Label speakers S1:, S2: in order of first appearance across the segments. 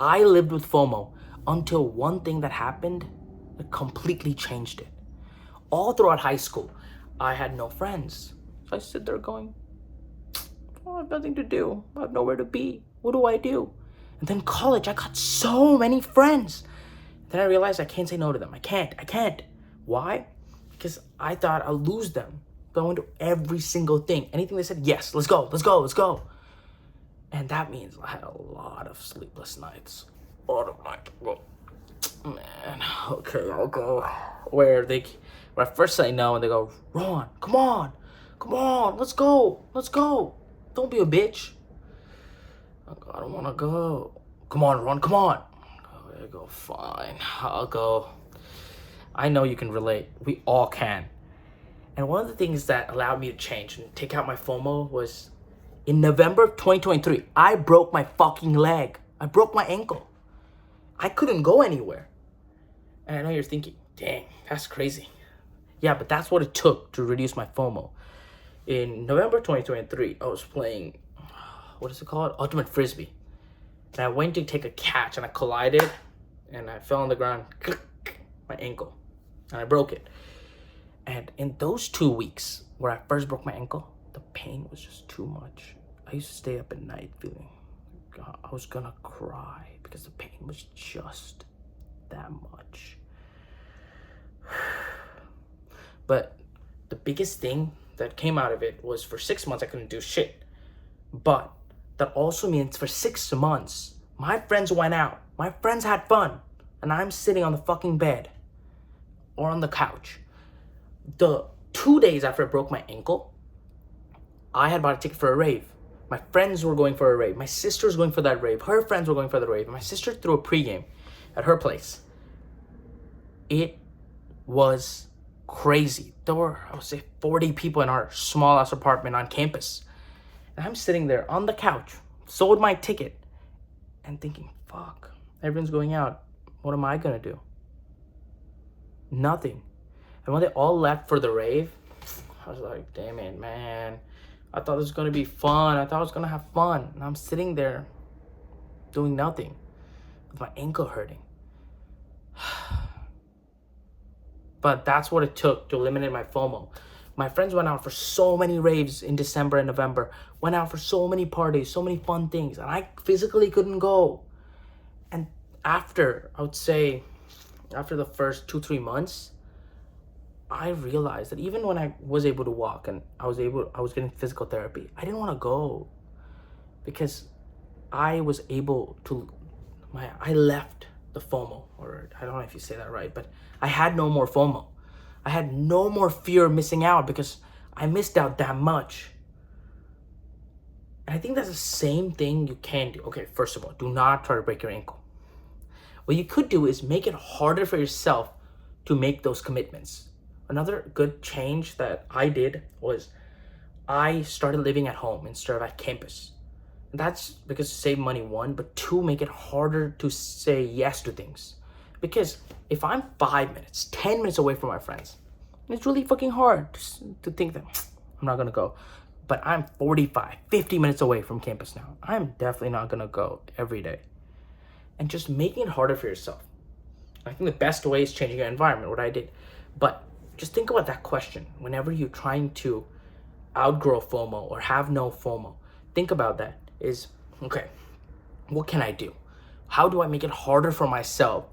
S1: I lived with FOMO until one thing that happened that completely changed it. All throughout high school, I had no friends. So I sit there going, I have nothing to do. I have nowhere to be. What do I do? And then college, I got so many friends. Then I realized I can't say no to them. I can't. Why? Because I thought I'll lose them. But I went to every single thing. Anything they said, yes, let's go. And that means I had a lot of sleepless nights. A lot of nights. Man, okay, I'll go. Where I first say no and they go, Ron, come on, let's go. Don't be a bitch. I don't want to go. Come on, Ron, come on. I go, fine, I'll go. I know you can relate. We all can. And one of the things that allowed me to change and take out my FOMO was in November of 2023, I broke my fucking leg. I broke my ankle. I couldn't go anywhere. And I know you're thinking, dang, that's crazy. Yeah, but that's what it took to reduce my FOMO. In November 2023, I was playing, what is it called? Ultimate Frisbee. And I went to take a catch and I collided and I fell on the ground, my ankle, and I broke it. And in those 2 weeks where I first broke my ankle, the pain was just too much. I used to stay up at night feeling God, I was gonna cry because the pain was just that much. But the biggest thing that came out of it was for 6 months I couldn't do shit. But that also means for 6 months, my friends went out. My friends had fun. And I'm sitting on the fucking bed or on the couch. The 2 days after I broke my ankle, I had bought a ticket for a rave. My friends were going for a rave. My sister was going for that rave. Her friends were going for the rave. My sister threw a pregame at her place. It was crazy. There were, I would say, 40 people in our small-ass apartment on campus. And I'm sitting there on the couch, sold my ticket, and thinking, fuck, everyone's going out. What am I gonna do? Nothing. And when they all left for the rave, I was like, damn it, man. I thought this was gonna be fun. I thought I was gonna have fun. And I'm sitting there doing nothing with my ankle hurting. But that's what it took to eliminate my FOMO. My friends went out for so many raves in December and November, went out for so many parties, so many fun things, and I physically couldn't go. And after, I would say, after the first 2-3 months, I realized that even when I was able to walk and I was getting physical therapy, I didn't want to go because I was able to, I left the FOMO, or I don't know if you say that right, but I had no more FOMO. I had no more fear of missing out because I missed out that much. And I think that's the same thing you can do. Okay, first of all, do not try to break your ankle. What you could do is make it harder for yourself to make those commitments. Another good change that I did was I started living at home instead of at campus. And that's because to save money, 1, but 2, make it harder to say yes to things. Because if I'm 5 minutes, 10 minutes away from my friends, it's really fucking hard to think that I'm not gonna go. But I'm 45, 50 minutes away from campus now. I'm definitely not gonna go every day. And just making it harder for yourself. I think the best way is changing your environment, what I did. But just think about that question. Whenever you're trying to outgrow FOMO or have no FOMO, think about that. Is, okay, what can I do? How do I make it harder for myself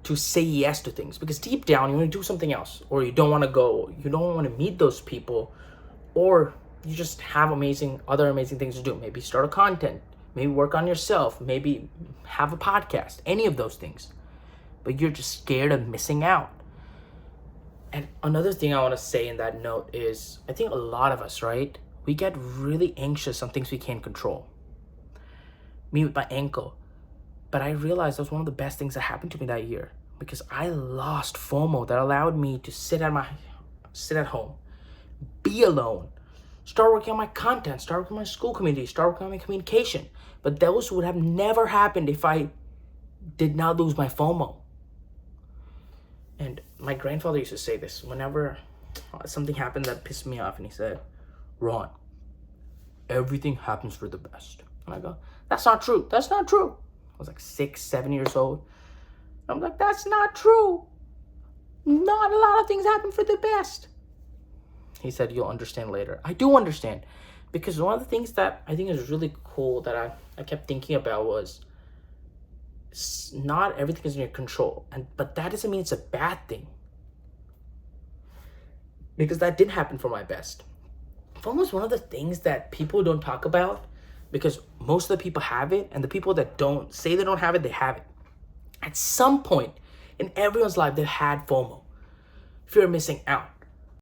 S1: to say yes to things? Because deep down, you want to do something else, or you don't want to go, you don't want to meet those people, or you just have other amazing things to do. Maybe start a content, maybe work on yourself, maybe have a podcast, any of those things. But you're just scared of missing out. And another thing I want to say in that note is, I think a lot of us, right? We get really anxious on things we can't control. Me with my ankle. But I realized that was one of the best things that happened to me that year, because I lost FOMO that allowed me to sit at home, be alone, start working on my content, start working on my school community, start working on my communication. But those would have never happened if I did not lose my FOMO. And my grandfather used to say this whenever something happened that pissed me off, and he said, Ron, everything happens for the best. And I go, that's not true. was like 6, 7 years old. I'm like, that's not true. Not a lot of things happen for the best. He said, you'll understand later. I do understand. Because one of the things that I think is really cool that I kept thinking about was not everything is in your control. But that doesn't mean it's a bad thing. Because that did happen for my best. FOMO is one of the things that people don't talk about because most of the people have it, and the people that don't say they don't have it, they have it. At some point in everyone's life, they've had FOMO. Fear of missing out.